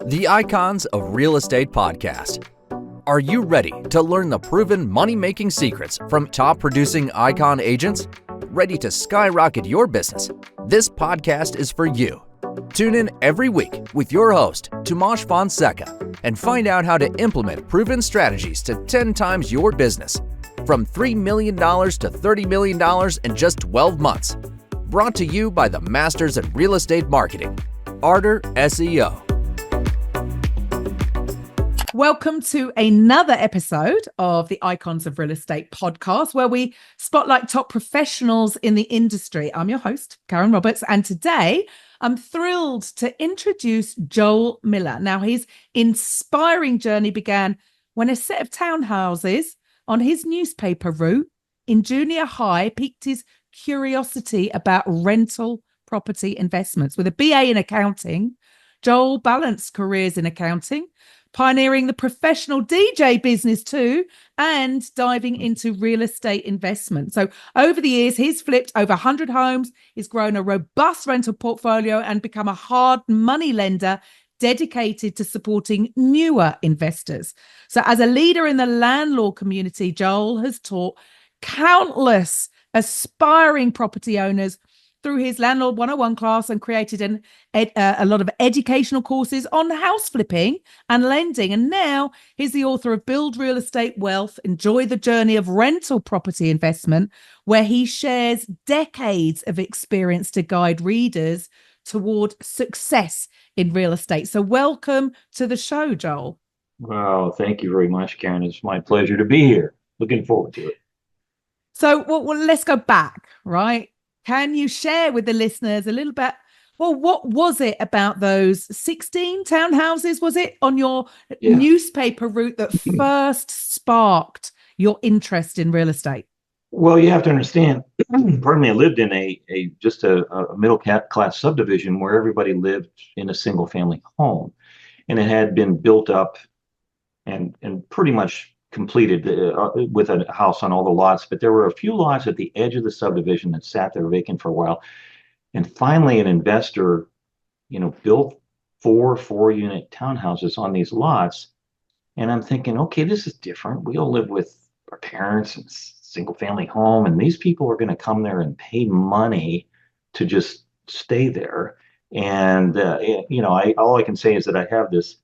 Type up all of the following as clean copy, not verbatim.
The Icons of Real Estate Podcast. Are you ready to learn the proven money-making secrets from top-producing Icon agents? Ready to skyrocket your business? This podcast is for you. Tune in every week with your host, Tomasz Fonseca, and find out how to implement proven strategies to 10 times your business, from $3 million to $30 million in just 12 months. Brought to you by the Masters in Real Estate Marketing, Arter SEO. Welcome to another episode of the Icons of Real Estate podcast, where we spotlight top professionals in the industry. I'm your host, Karen Roberts, and today I'm thrilled to introduce Joel Miller. Now, his inspiring journey began when a set of townhouses on his newspaper route in junior high piqued his curiosity about rental property investments. With a BA in accounting, Joel balanced careers in accounting, pioneering the professional DJ business too, and diving into real estate investment. So over the years, he's flipped over 100 homes, he's grown a robust rental portfolio and become a hard money lender dedicated to supporting newer investors. So as a leader in the landlord community, Joel has taught countless aspiring property owners through his Landlord 101 class and created a lot of educational courses on house flipping and lending. And now he's the author of Build Real Estate Wealth, Enjoy the Journey of Rental Property Investment, where he shares decades of experience to guide readers toward success in real estate. So welcome to the show, Joel. Well, thank you very much, Karen. It's my pleasure to be here. Looking forward to it. So well, let's go back, right? Can you share with the listeners a little bit, well, what was it about those 16 townhouses, was it, on your newspaper route that first sparked your interest in real estate? Well, you have to understand, pardon me, I lived in a middle class subdivision where everybody lived in a single family home, and it had been built up and pretty much completed with a house on all the lots, but there were a few lots at the edge of the subdivision that sat there vacant for a while. And finally, an investor, built four-unit townhouses on these lots. And I'm thinking, okay, this is different. We all live with our parents in a single family home, and these people are going to come there and pay money to just stay there. And, all I can say is that I have this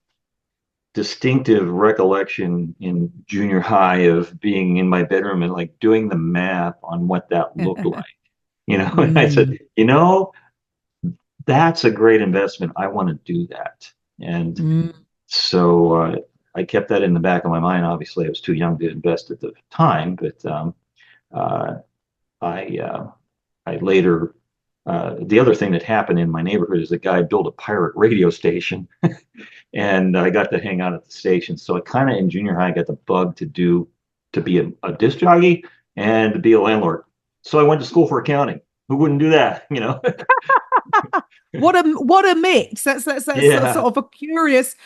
distinctive recollection in junior high of being in my bedroom and like doing the math on what that looked like, and I said, that's a great investment. I want to do that. And so I kept that in the back of my mind. Obviously I was too young to invest at the time, but I later, the other thing that happened in my neighborhood is a guy built a pirate radio station and I got to hang out at the station. So I kind of in junior high got the bug to be a disc jockey and to be a landlord. So I went to school for accounting. Who wouldn't do that? What a mix. That's sort of a curious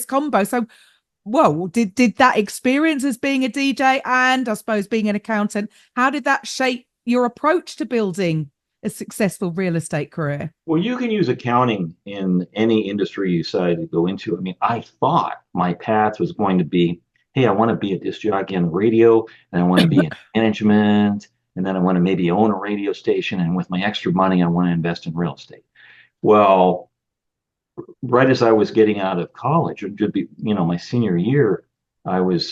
combo. So, well, did that experience as being a DJ and I suppose being an accountant, how did that shape your approach to building a successful real estate career? Well, you can use accounting in any industry you decide to go into. I mean, I thought my path was going to be, hey, I want to be a disc jockey on the radio, and I want to be in management, and then I want to maybe own a radio station, and with my extra money, I want to invest in real estate. Well, right as I was getting out of college, it would be, my senior year, I was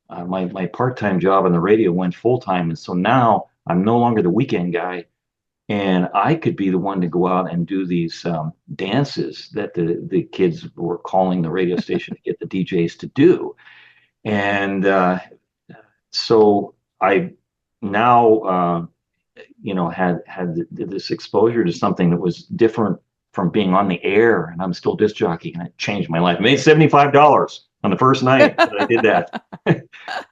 my part-time job on the radio went full-time, and so now I'm no longer the weekend guy. And I could be the one to go out and do these dances that the kids were calling the radio station to get the DJs to do. And so I now, had this exposure to something that was different from being on the air. And I'm still disc jockey, and it changed my life. I made $75 on the first night that I did that.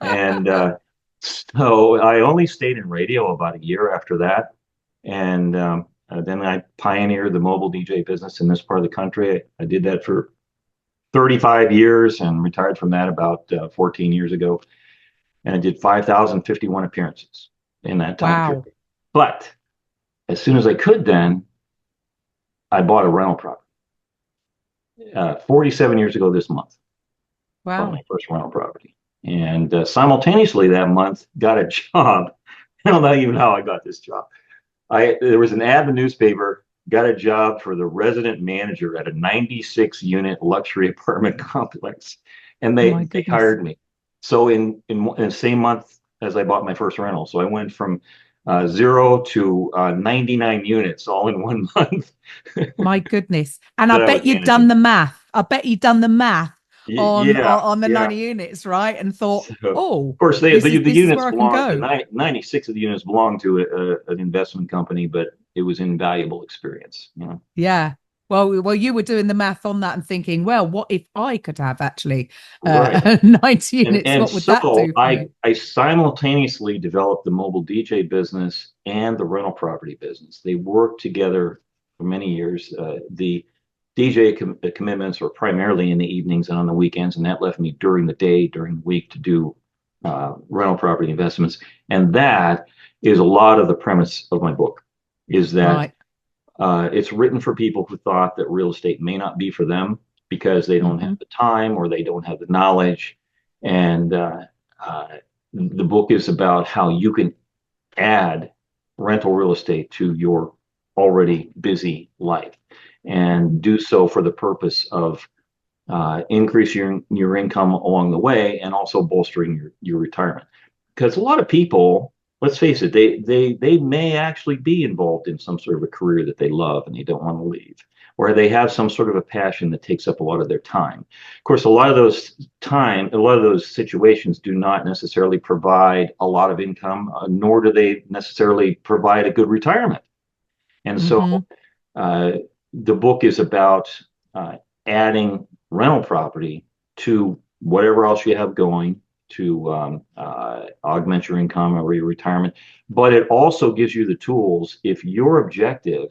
And so I only stayed in radio about a year after that. And then I pioneered the mobile DJ business in this part of the country. I did that for 35 years and retired from that about 14 years ago. And I did 5,051 appearances in that time period. But as soon as I could then, I bought a rental property. 47 years ago this month. Bought Wow. my first rental property. And simultaneously that month, got a job. I don't know even how I got this job. There was an ad in the newspaper, got a job for the resident manager at a 96 unit luxury apartment complex. And My they goodness. hired me. So in the same month as I bought my first rental. So I went from 0 to 99 units all in 1 month My goodness. And I that I was bet you'd done managing. the math. I bet you'd done the math Yeah, on the yeah. 90 units, right? And thought, So, of oh, course, the this is units where I can belong, go. 96 of the units belong to an investment company, but it was invaluable experience, you know. Yeah. Well, you were doing the math on that and thinking, well, what if I could have actually Right. 90 units? And What would that so do for me? I simultaneously developed the mobile DJ business and the rental property business. They worked together for many years. The DJ commitments were primarily in the evenings and on the weekends, and that left me during the day, during the week to do rental property investments. And that is a lot of the premise of my book, is that Right. it's written for people who thought that real estate may not be for them because they don't have Hmm. the time or they don't have the knowledge. And uh, the book is about how you can add rental real estate to your already busy life and do so for the purpose of increase your income along the way and also bolstering your retirement. Because a lot of people, let's face it, they may actually be involved in some sort of a career that they love and they don't want to leave, or they have some sort of a passion that takes up a lot of their time. Of course, a lot of those situations do not necessarily provide a lot of income, nor do they necessarily provide a good retirement. And so Hmm. uh, the book is about adding rental property to whatever else you have going to augment your income or your retirement. But it also gives you the tools if your objective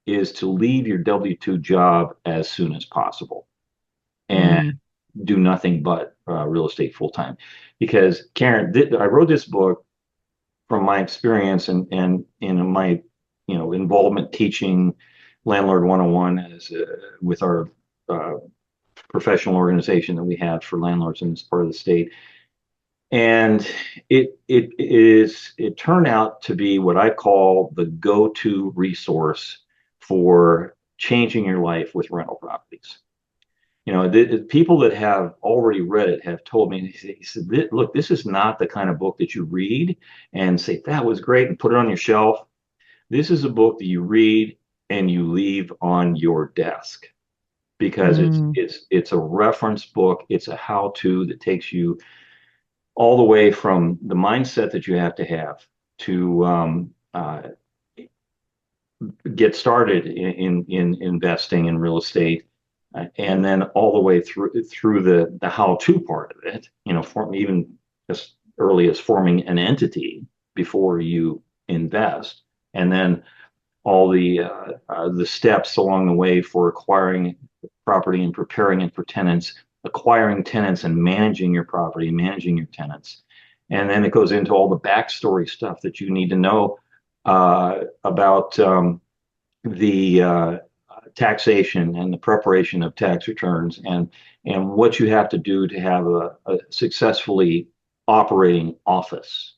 is to leave your W-2 job as soon as possible and Mm. do nothing but real estate full time. Because Karen, I wrote this book from my experience and in my involvement teaching landlord 101 with our uh, professional organization that we have for landlords in this part of the state. And it turned out to be what I call the go-to resource for changing your life with rental properties. The people that have already read it have told me, he said, look, this is not the kind of book that you read and say, that was great, and put it on your shelf. This is a book that you read and you leave on your desk because Mm. it's a reference book. It's a how-to that takes you all the way from the mindset that you have to get started in investing in real estate, and then all the way through the how-to part of it. Form even as early as forming an entity before you invest, and then all the steps along the way for acquiring property and preparing it for tenants, acquiring tenants and managing your property, managing your tenants. And then it goes into all the backstory stuff that you need to know about the taxation and the preparation of tax returns and what you have to do to have a successfully operating office,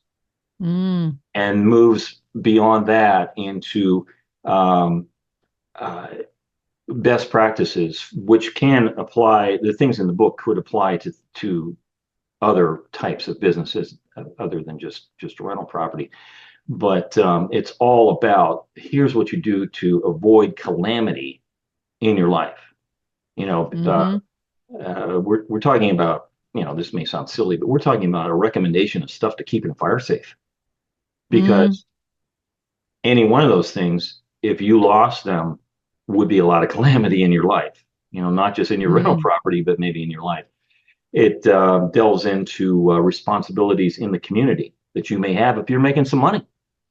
Mm. and moves beyond that into um, uh, best practices, which can apply. The things in the book could apply to other types of businesses other than just rental property. But it's all about here's what you do to avoid calamity in your life. You know, Hmm. we're talking about, this may sound silly, but we're talking about a recommendation of stuff to keep in fire safe, Mm. because any one of those things, if you lost them, would be a lot of calamity in your life. Not just in your rental Mm. property, but maybe in your life. It delves into responsibilities in the community that you may have if you're making some money.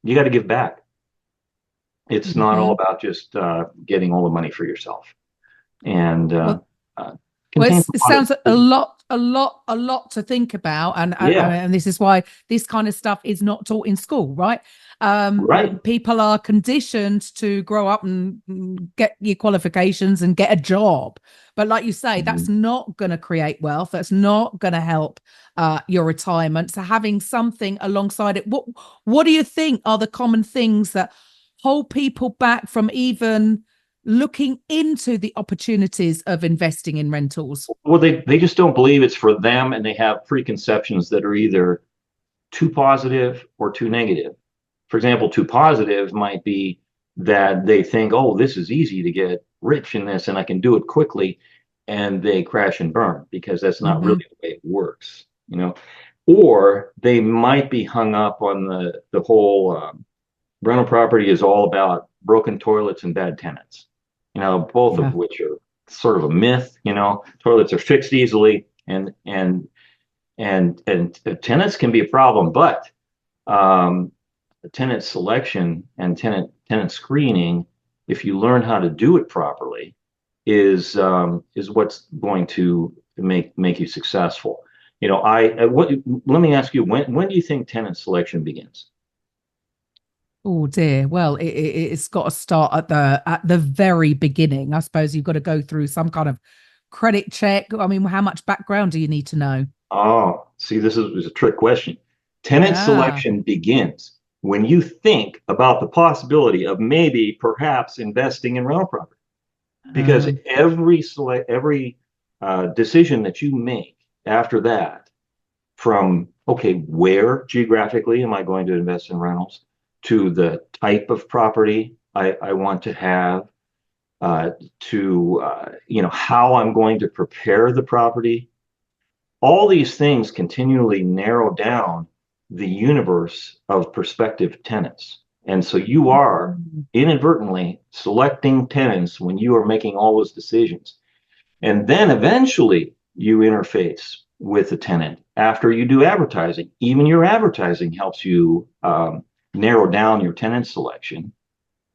You got to give back. It's not all Hmm. about just getting all the money for yourself. And Well, uh, well, contains it a lot of sounds a lot. a lot to think about, Yeah, and this is why this kind of stuff is not taught in school, right? right. People are conditioned to grow up and get your qualifications and get a job, but like you say, that's Mhm. not going to create wealth. That's not going to help your retirement. So having something alongside it, what do you think are the common things that hold people back from even looking into the opportunities of investing in rentals? Well, they just don't believe it's for them, and they have preconceptions that are either too positive or too negative. For example, too positive might be that they think, oh, this is easy to get rich in this and I can do it quickly. And they crash and burn because that's not Mm-hmm. really the way it works, you know. Or they might be hung up on the whole rental property is all about broken toilets and bad tenants, both Yeah. of which are sort of a myth. Toilets are fixed easily and tenants can be a problem, but um, tenant selection and tenant screening, if you learn how to do it properly, is what's going to make you successful. Let me ask you, when do you think tenant selection begins? Oh dear. Well, it's got to start at the very beginning. I suppose you've got to go through some kind of credit check. I mean, how much background do you need to know? Oh, see, this is a trick question. Tenant Ah, selection begins when you think about the possibility of maybe perhaps investing in rental property. Because um, every decision that you make after that, from okay, where geographically am I going to invest in rentals, to the type of property I want to have, to how I'm going to prepare the property, all these things continually narrow down the universe of prospective tenants. And so you are mm, inadvertently selecting tenants when you are making all those decisions. And then eventually you interface with the tenant after you do advertising. Even your advertising helps you narrow down your tenant selection,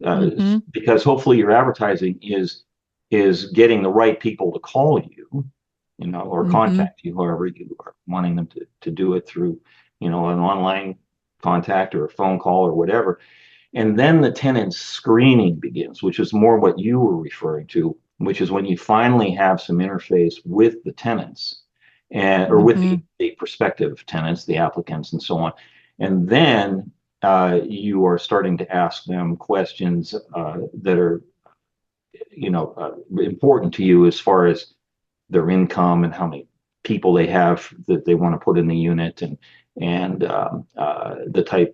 mhm, because hopefully your advertising is getting the right people to call you, or mhm. contact you, however you are wanting them to do it through, an online contact or a phone call or whatever. And then the tenant screening begins, which is more what you were referring to, which is when you finally have some interface with the tenants or with Mhm. the prospective tenants, the applicants, and so on. And then you are starting to ask them questions that are, important to you as far as their income and how many people they have that they want to put in the unit, and the type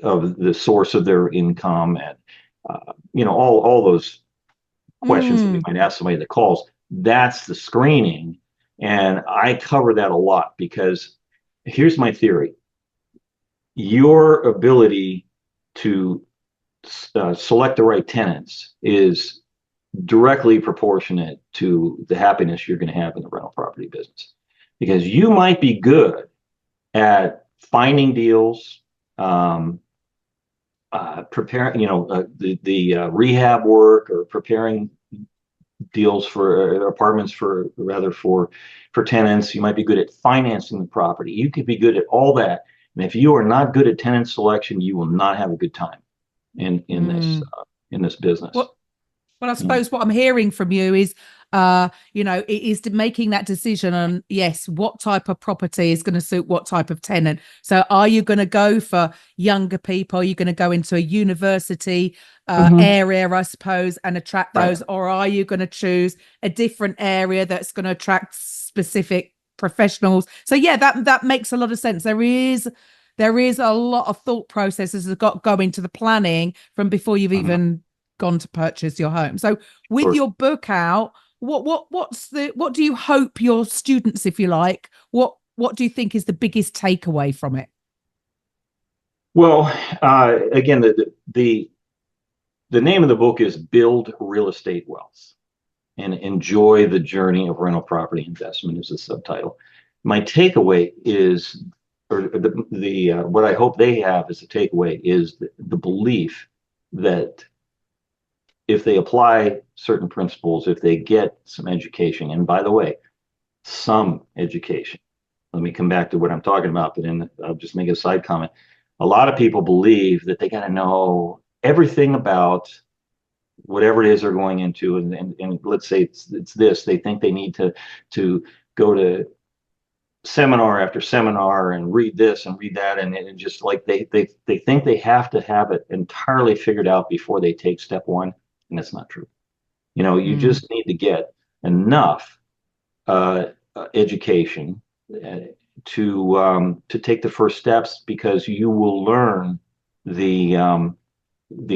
of the source of their income, and all those questions that we Mm. might ask somebody that calls. That's the screening, and I cover that a lot because here's my theory: your ability to select the right tenants is directly proportionate to the happiness you're going to have in the rental property business, because you might be good at finding deals, um, preparing, the rehab work, or preparing deals for apartments for tenants. You might be good at financing the property. You could be good at all that, and if you are not good at tenant selection, you will not have a good time Mm. in this business. Well, Well, I You know? suppose what I'm hearing from you is, it is making that decision on, yes, what type of property is going to suit what type of tenant. So are you going to go for younger people? Are you going to go into a university Mhm. area, I suppose, and attract Right. those? Or are you going to choose a different area that's going to attract specific professionals? So yeah, that makes a lot of sense. There is a lot of thought processes that got go into the planning from before you've Mhm. even gone to purchase your home. So with Sure. your book out, what do you hope your students, if you like, what do you think is the biggest takeaway from it? Well, again, the name of the book is Build Real Estate Wealth and Enjoy the Journey of Rental Property Investment is the subtitle. My takeaway is, or the what I hope they have as a takeaway is the belief that if they apply certain principles, if they get some education, and by the way, some education. Let me come back to what I'm talking about, but then I'll just make a side comment. A lot of people believe that they got to know everything about whatever it is they're going into, and let's say it's this. They think they need to go to seminar after seminar and read this and read that, and it just like they think they have to have it entirely figured out before they take step one, and that's not true. You Mm. just need to get enough education to take the first steps, because you will learn the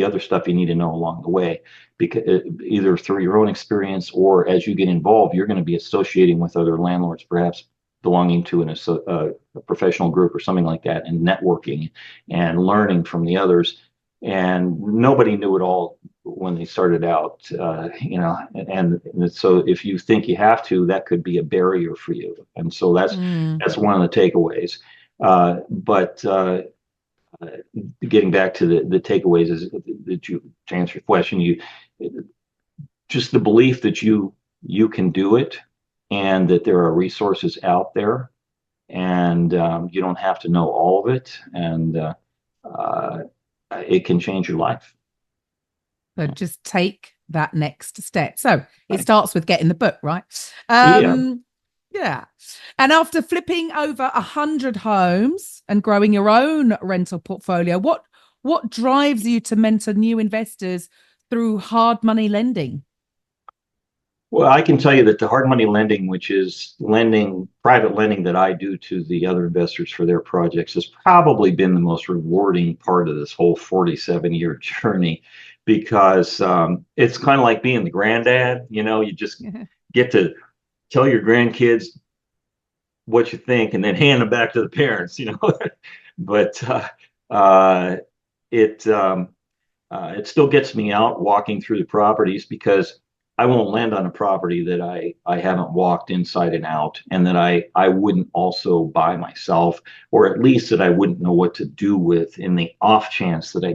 other stuff you need to know along the way, because either through your own experience, or as you get involved, you're going to be associating with other landlords, perhaps belonging to a professional group or something like that, and networking and learning from the others. And nobody knew it all when they started out, and so if you think you have to, that could be a barrier for you. And so Mm. that's one of the takeaways. But getting back to the takeaways is that you, to answer your question, you just the belief that you can do it, and that there are resources out there, and you don't have to know all of it, and uh, it can change your life. So just take that next step. So it Right. starts with getting the book, right? Yeah. Yeah. And after flipping over 100 homes and growing your own rental portfolio, what drives you to mentor new investors through hard money lending? Well, I can tell you that the hard money lending, which is lending, private lending that I do to the other investors for their projects, has probably been the most rewarding part of this whole 47-year journey, because it's kind of like being the granddad. You just get to tell your grandkids what you think, and then hand them back to the parents. But uh, it it still gets me out walking through the properties, because I won't land on a property that I haven't walked inside and out, and that I wouldn't also buy myself, or at least that I wouldn't know what to do with in the off chance that I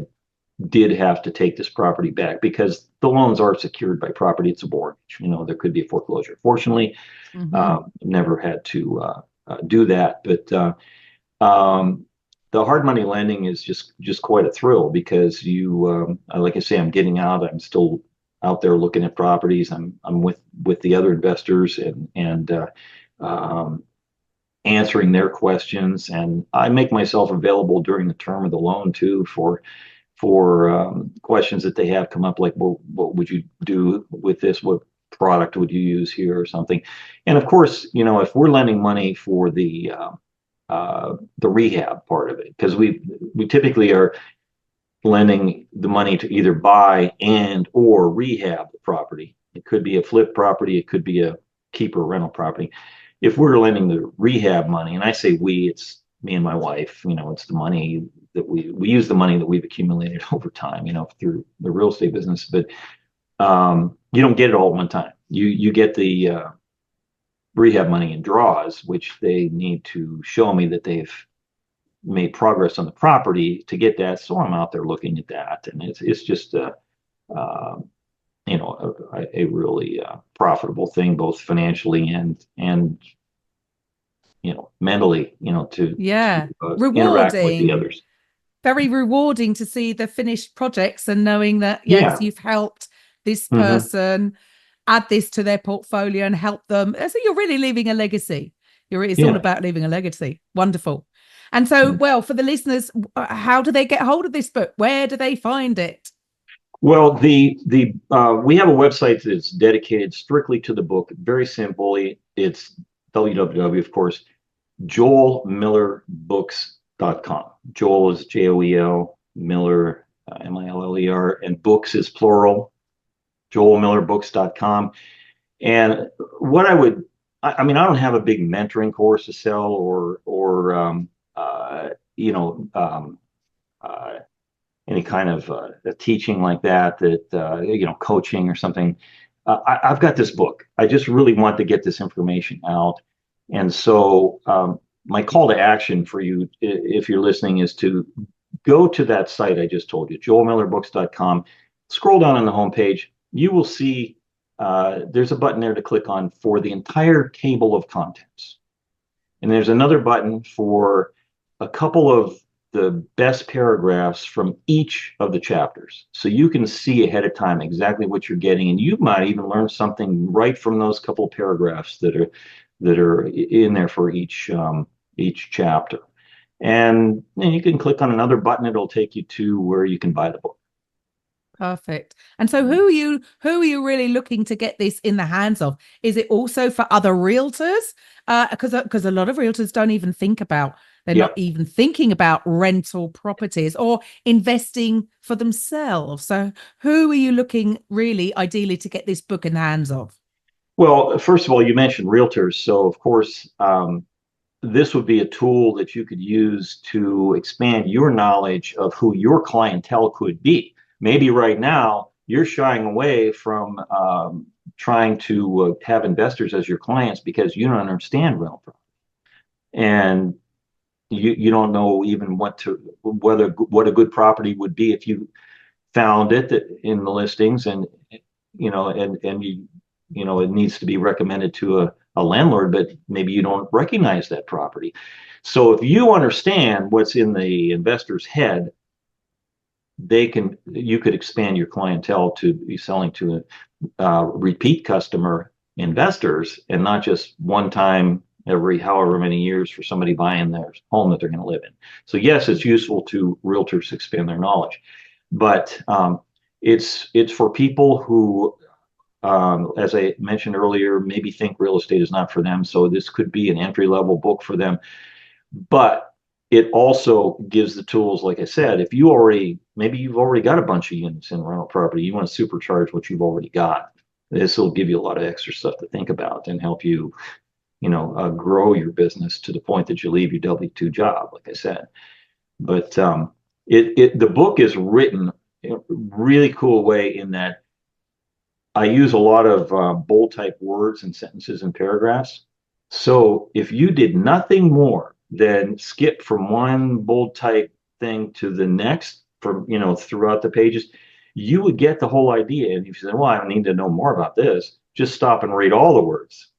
did have to take this property back, because the loans are secured by property. It's a mortgage. There could be a foreclosure. Fortunately, Mm-hmm. never had to do that. But um, the hard money lending is just quite a thrill, because like I say, I'm getting out. I'm still out there looking at properties. I'm with the other investors, and um, answering their questions, and I make myself available during the term of the loan too, for questions that they have come up, like, well, what would you do with this? What product would you use here, or something? And of course, if we're lending money for the rehab part of it, because we typically are lending the money to either buy and or rehab the property. It could be a flip property, it could be a keeper rental property. If we're lending the rehab money, and I say we, it's me and my wife, it's the money that we use, the money that we've accumulated over time, through the real estate business. But you don't get it all at one time. You get the rehab money in draws, which they need to show me that they've made progress on the property to get that. So I'm out there looking at that, and it's just uh, a really profitable thing, both financially and mentally, Yeah. interact with the Rewarding. others. Very rewarding to see the finished projects and knowing that, yes, Yeah. you've helped this Hmm. person add this to their portfolio and help them. So you're really leaving a legacy. It's all Yeah. about leaving a legacy. Wonderful. And so, well, for the listeners, how do they get hold of this book? Where do they find it? Well, the we have a website that's dedicated strictly to the book. Very simply, it's www, of course, joelmillerbooks.com. Joel is Joel, Miller, Miller, and books is plural, joelmillerbooks.com. And what I mean, I don't have a big mentoring course to sell, or you know, uh, any kind of teaching like that, coaching or something. I've got this book. I just really want to get this information out. And so my call to action for you, if you're listening, is to go to that site I just told you, joelmillerbooks.com. Scroll down on the homepage. You will see there's a button there to click on for the entire table of contents. And there's another button for a couple of the best paragraphs from each of the chapters. So you can see ahead of time exactly what you're getting. And you might even learn something right from those couple of paragraphs that are in there for each chapter. And then you can click on another button. It'll take you to where you can buy the book. Perfect. And so who are you really looking to get this in the hands of? Is it also for other realtors? Because a lot of realtors don't even think about, they're not even thinking about rental properties or investing for themselves. So who are you looking really ideally to get this book in the hands of? Well, first of all, you mentioned realtors. So of course, this would be a tool that you could use to expand your knowledge of who your clientele could be. Maybe right now you're shying away from trying to have investors as your clients because you don't understand rental property, and you don't know even what a good property would be if you found it in the listings, and it needs to be recommended to a landlord, but maybe you don't recognize that property. So if you understand what's in the investor's head, you could expand your clientele to be selling to repeat customer investors, and not just one time every however many years for somebody buying their home that they're going to live in. So yes, it's useful to realtors to expand their knowledge, but it's for people who, as I mentioned earlier, maybe think real estate is not for them. So this could be an entry-level book for them. But it also gives the tools, like I said, if maybe you've already got a bunch of units in rental property, you want to supercharge what you've already got. This will give you a lot of extra stuff to think about and help you, grow your business to the point that you leave your W-2 job, like I said. But the book is written in a really cool way in that I use a lot of bold type words and sentences and paragraphs. So if you did nothing more than skip from one bold type thing to the next throughout the pages, you would get the whole idea. And if you say, well, I need to know more about this, just stop and read all the words.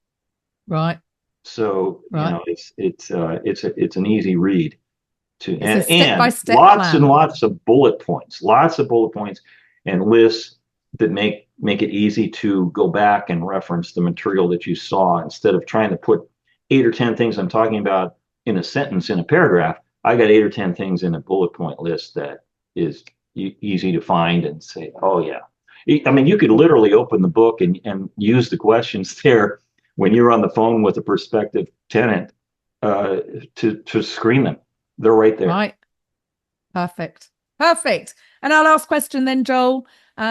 Right. So, right. it's an easy read It's a step-by-step lots plan. and lots of bullet points, and lists that make it easy to go back and reference the material that you saw instead of trying to put 8 or 10 things I'm talking about in a sentence in a paragraph. I got 8 or 10 things in a bullet point list that is easy to find and say, oh yeah. I mean, you could literally open the book and use the questions there when you're on the phone with a prospective tenant to screen them. They're right there. Right. Perfect. And our last question then, Joel,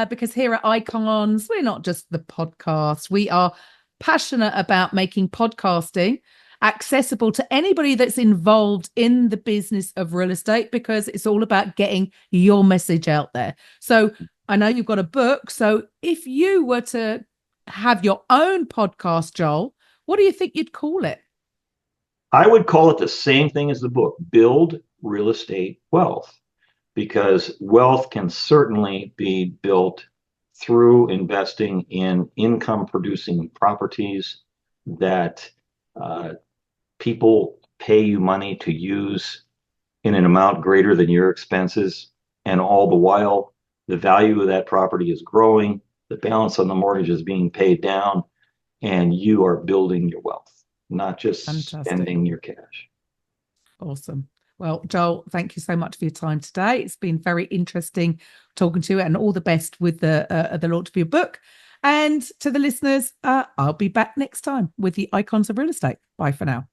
because here at Icons, we're not just the podcast. We are passionate about making podcasting accessible to anybody that's involved in the business of real estate, because it's all about getting your message out there. So I know you've got a book. So if you were to have your own podcast, Joel, what do you think you'd call it? I would call it the same thing as the book, Build Real Estate Wealth, because wealth can certainly be built through investing in income producing properties that people pay you money to use in an amount greater than your expenses. And all the while, the value of that property is growing, the balance on the mortgage is being paid down, and you are building your wealth, not just spending your cash. Awesome. Well, Joel, thank you so much for your time today. It's been very interesting talking to you, and all the best with the launch of your book. And to the listeners, I'll be back next time with the Icons of Real Estate. Bye for now.